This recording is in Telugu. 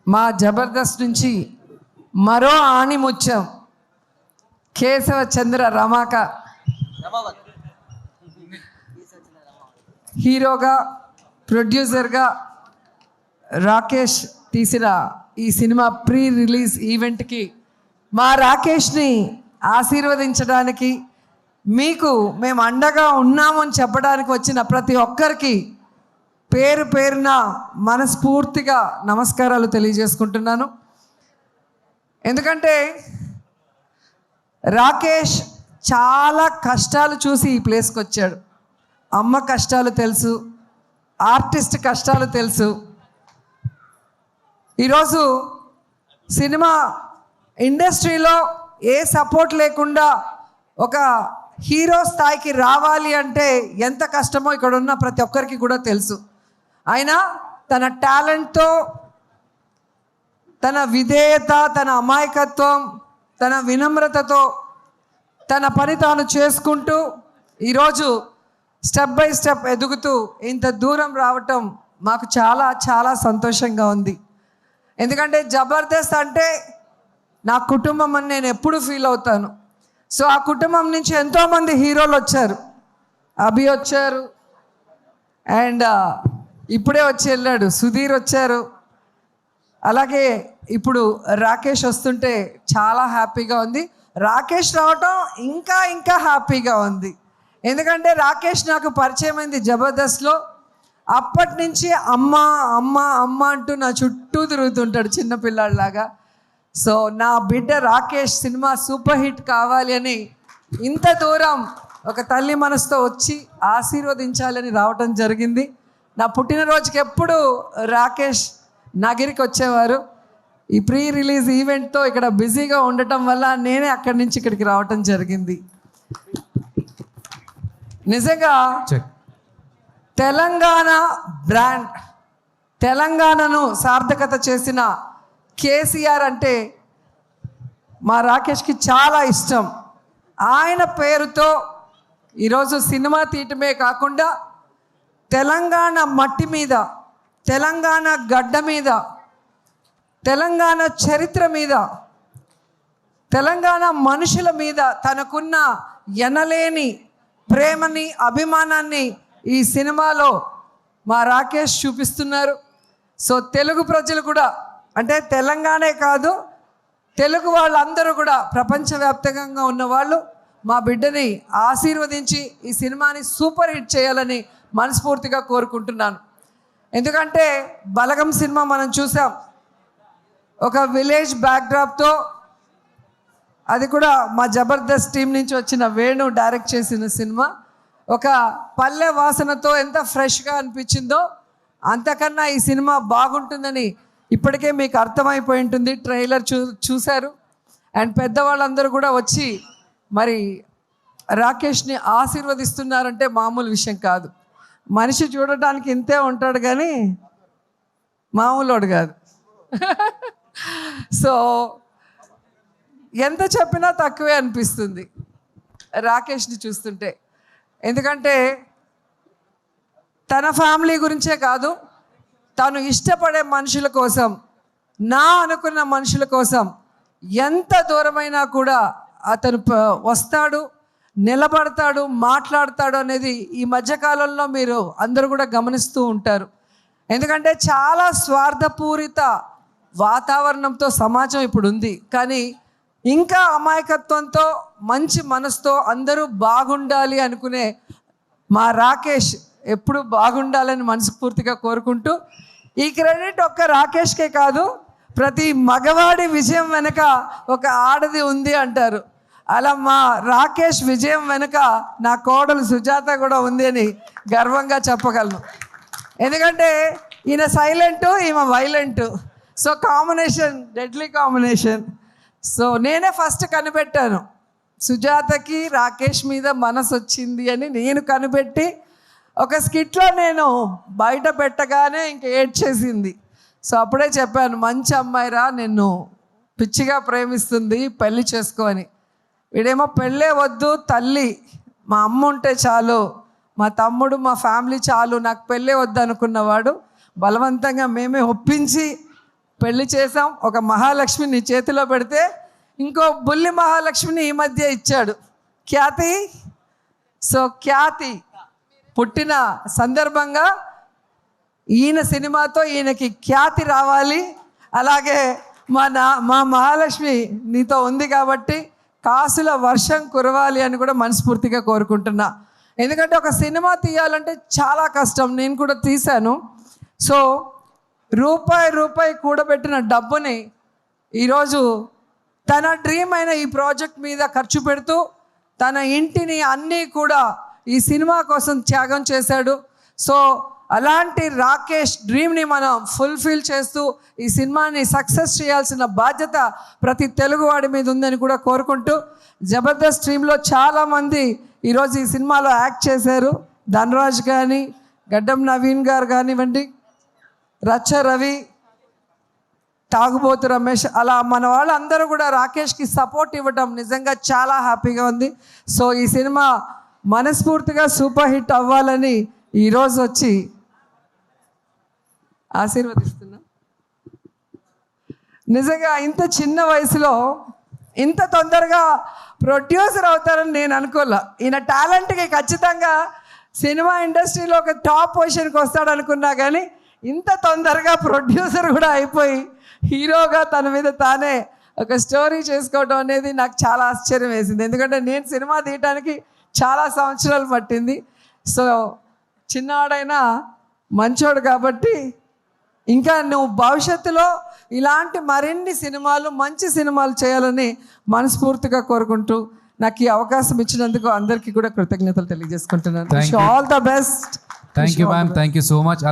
మా జబర్దస్త్ నుంచి మరో ఆణిముత్యం కేశవ చంద్ర రమాక హీరోగా ప్రొడ్యూసర్గా రాకేష్ తీసిన ఈ సినిమా ప్రీ రిలీజ్ ఈవెంట్కి మా రాకేష్ని ఆశీర్వదించడానికి మీకు మేము అండగా ఉన్నామని చెప్పడానికి వచ్చిన ప్రతి ఒక్కరికి పేరు పేరున మనస్ఫూర్తిగా నమస్కారాలు తెలియజేసుకుంటున్నాను. ఎందుకంటే రాకేష్ చాలా కష్టాలు చూసి ఈ ప్లేస్కి వచ్చాడు. అమ్మ కష్టాలు తెలుసు, ఆర్టిస్ట్ కష్టాలు తెలుసు. ఈరోజు సినిమా ఇండస్ట్రీలో ఏ సపోర్ట్ లేకుండా ఒక హీరో స్థాయికి రావాలి అంటే ఎంత కష్టమో ఇక్కడ ఉన్న ప్రతి ఒక్కరికి కూడా తెలుసు. అయినా తన టాలెంట్తో, తన విధేయత, తన అమాయకత్వం, తన వినమ్రతతో తన పని తాను చేసుకుంటూ ఈరోజు స్టెప్ బై స్టెప్ ఎదుగుతూ ఇంత దూరం రావటం మాకు చాలా చాలా సంతోషంగా ఉంది. ఎందుకంటే జబర్దస్త్ అంటే నా కుటుంబం అని నేను ఎప్పుడు ఫీల్ అవుతాను. సో ఆ కుటుంబం నుంచి ఎంతోమంది హీరోలు వచ్చారు. అభి వచ్చారు, అండ్ ఇప్పుడే వచ్చి వెళ్ళాడు సుధీర్ వచ్చారు. అలాగే ఇప్పుడు రాకేష్ వస్తుంటే చాలా హ్యాపీగా ఉంది. రాకేష్ రావటం ఇంకా ఇంకా హ్యాపీగా ఉంది. ఎందుకంటే రాకేష్ నాకు పరిచయం అయింది జబర్దస్త్లో. అప్పటి నుంచి అమ్మ అమ్మ అమ్మ అంటూ నా చుట్టూ తిరుగుతుంటాడు చిన్నపిల్లాడిలాగా. సో నా బిడ్డ రాకేష్ సినిమా సూపర్ హిట్ కావాలి అని ఇంత దూరం ఒక తల్లి మనసుతో వచ్చి ఆశీర్వదించాలని రావటం జరిగింది. నా పుట్టినరోజుకి ఎప్పుడు రాకేష్ నగిరికి వచ్చేవారు. ఈ ప్రీ రిలీజ్ ఈవెంట్తో ఇక్కడ బిజీగా ఉండటం వల్ల నేనే అక్కడి నుంచి ఇక్కడికి రావటం జరిగింది. నిజంగా తెలంగాణ బ్రాండ్, తెలంగాణను సార్థకత చేసిన కేసీఆర్ అంటే మా రాకేష్కి చాలా ఇష్టం. ఆయన పేరుతో ఈరోజు సినిమా తీయటమే కాకుండా తెలంగాణ మట్టి మీద, తెలంగాణ గడ్డ మీద, తెలంగాణ చరిత్ర మీద, తెలంగాణ మనుషుల మీద తనకున్న ఎనలేని ప్రేమని, అభిమానాన్ని ఈ సినిమాలో మా రాకేష్ చూపిస్తున్నారు. సో తెలుగు ప్రజలు కూడా, అంటే తెలంగాణే కాదు తెలుగు వాళ్ళందరూ కూడా, ప్రపంచవ్యాప్తంగా ఉన్నవాళ్ళు మా బిడ్డని ఆశీర్వదించి ఈ సినిమాని సూపర్ హిట్ చేయాలని మనస్ఫూర్తిగా కోరుకుంటున్నాను. ఎందుకంటే బలగం సినిమా మనం చూసాం, ఒక విలేజ్ బ్యాక్డ్రాప్తో, అది కూడా మా జబర్దస్త్ టీం నుంచి వచ్చిన వేణు డైరెక్ట్ చేసిన సినిమా. ఒక పల్లె వాసనతో ఎంత ఫ్రెష్గా అనిపించిందో అంతకన్నా ఈ సినిమా బాగుంటుందని ఇప్పటికే మీకు అర్థమైపోయి ఉంటుంది. ట్రైలర్ చూశారు. అండ్ పెద్దవాళ్ళందరూ కూడా వచ్చి మరి రాకేష్ని ఆశీర్వదిస్తున్నారంటే మామూలు విషయం కాదు. మనిషి చూడటానికి ఇంతే ఉంటాడు కానీ మామూలుడు కాదు. సో ఎంత చెప్పినా తక్కువే అనిపిస్తుంది రాకేష్ని చూస్తుంటే. ఎందుకంటే తన ఫ్యామిలీ గురించే కాదు, తను ఇష్టపడే మనుషుల కోసం, నా అనుకున్న మనుషుల కోసం ఎంత దూరమైనా కూడా అతను వస్తాడు, నిలబడతాడు, మాట్లాడతాడు అనేది ఈ మధ్యకాలంలో మీరు అందరూ కూడా గమనిస్తూ ఉంటారు. ఎందుకంటే చాలా స్వార్థపూరిత వాతావరణంతో సమాజం ఇప్పుడు ఉంది. కానీ ఇంకా అమాయకత్వంతో, మంచి మనసుతో అందరూ బాగుండాలి అనుకునే మా రాకేష్ ఎప్పుడు బాగుండాలని మనస్ఫూర్తిగా కోరుకుంటూ, ఈ క్రెడిట్ ఒక్క రాకేష్కే కాదు, ప్రతి మగవాడి విజయం వెనుక ఒక ఆడది ఉంది అంటారు. అలా మా రాకేష్ విజయం వెనుక నా కోడలు సుజాత కూడా ఉంది అని గర్వంగా చెప్పగలను. ఎందుకంటే ఈయన సైలెంటు, ఈమె violent. So combination, deadly combination. So నేనే ఫస్ట్ కనిపెట్టాను, సుజాతకి రాకేష్ మీద మనసు వచ్చింది అని నేను కనిపెట్టి ఒక స్కిట్లో నేను బయట పెట్టగానే ఇంక ఏడ్చేసింది. సో అప్పుడే చెప్పాను, మంచి అమ్మాయిరా, నిన్ను పిచ్చిగా ప్రేమిస్తుంది, పెళ్లి చేసుకో అని. వీడేమో పెళ్ళే వద్దు, తల్లి మా అమ్మ ఉంటే చాలు, మా తమ్ముడు, మా ఫ్యామిలీ చాలు, నాకు పెళ్ళే వద్దు అనుకున్నవాడు బలవంతంగా మేమే ఒప్పించి పెళ్లి చేసాం. ఒక మహాలక్ష్మి నీ చేతిలో పెడితే ఇంకో బుల్లి మహాలక్ష్మిని ఈ మధ్య ఇచ్చాడు, ఖ్యాతి. సో ఖ్యాతి పుట్టిన సందర్భంగా ఈయన సినిమాతో ఈయనకి ఖ్యాతి రావాలి. అలాగే మా మహాలక్ష్మి నీతో ఉంది కాబట్టి కాసుల వర్షం కురవాలి అని కూడా మనస్ఫూర్తిగా కోరుకుంటున్నా. ఎందుకంటే ఒక సినిమా తీయాలంటే చాలా కష్టం. నేను కూడా తీశాను. సో రూపాయి కూడబెట్టిన డబ్బుని ఈరోజు తన డ్రీమ్ అయిన ఈ ప్రాజెక్ట్ మీద ఖర్చు పెడుతూ తన ఇంటిని అన్నీ కూడా ఈ సినిమా కోసం త్యాగం చేశాడు. సో అలాంటి రాకేష్ డ్రీమ్ని మనం ఫుల్ఫిల్ చేస్తూ ఈ సినిమాని సక్సెస్ చేయాల్సిన బాధ్యత ప్రతి తెలుగువాడి మీద ఉందని కూడా కోరుకుంటూ, జబర్దస్త్ టీంలో చాలామంది ఈరోజు ఈ సినిమాలో యాక్ట్ చేశారు. ధనరాజ్ కానీ, గడ్డం నవీన్ గారు కానివ్వండి, రచ్చ రవి, తాగుబోతు రమేష్, అలా మన వాళ్ళందరూ కూడా రాకేష్కి సపోర్ట్ ఇవ్వటం నిజంగా చాలా హ్యాపీగా ఉంది. సో ఈ సినిమా మనస్ఫూర్తిగా సూపర్ హిట్ అవ్వాలని ఈరోజు వచ్చి ఆశీర్వదిస్తున్నా. నిజంగా ఇంత చిన్న వయసులో ఇంత తొందరగా ప్రొడ్యూసర్ అవుతారని నేను అనుకోలే. ఈయన టాలెంట్కి ఖచ్చితంగా సినిమా ఇండస్ట్రీలో ఒక టాప్ పొజిషన్కి వస్తాడు అనుకున్నా, కానీ ఇంత తొందరగా ప్రొడ్యూసర్ కూడా అయిపోయి హీరోగా తన మీద తానే ఒక స్టోరీ చేసుకోవడం అనేది నాకు చాలా ఆశ్చర్యం వేసింది. ఎందుకంటే నేను సినిమా తీయటానికి చాలా సంవత్సరాలు పట్టింది. సో చిన్నవాడైనా మంచోడు కాబట్టి ఇంకా నువ్వు భవిష్యత్తులో ఇలాంటి మరిన్ని సినిమాలు, మంచి సినిమాలు చేయాలని మనస్ఫూర్తిగా కోరుకుంటూ నాకు ఈ అవకాశం ఇచ్చినందుకు అందరికీ కూడా కృతజ్ఞతలు తెలియజేసుకుంటున్నాను. All the best. Thank you ma'am, thank you so much.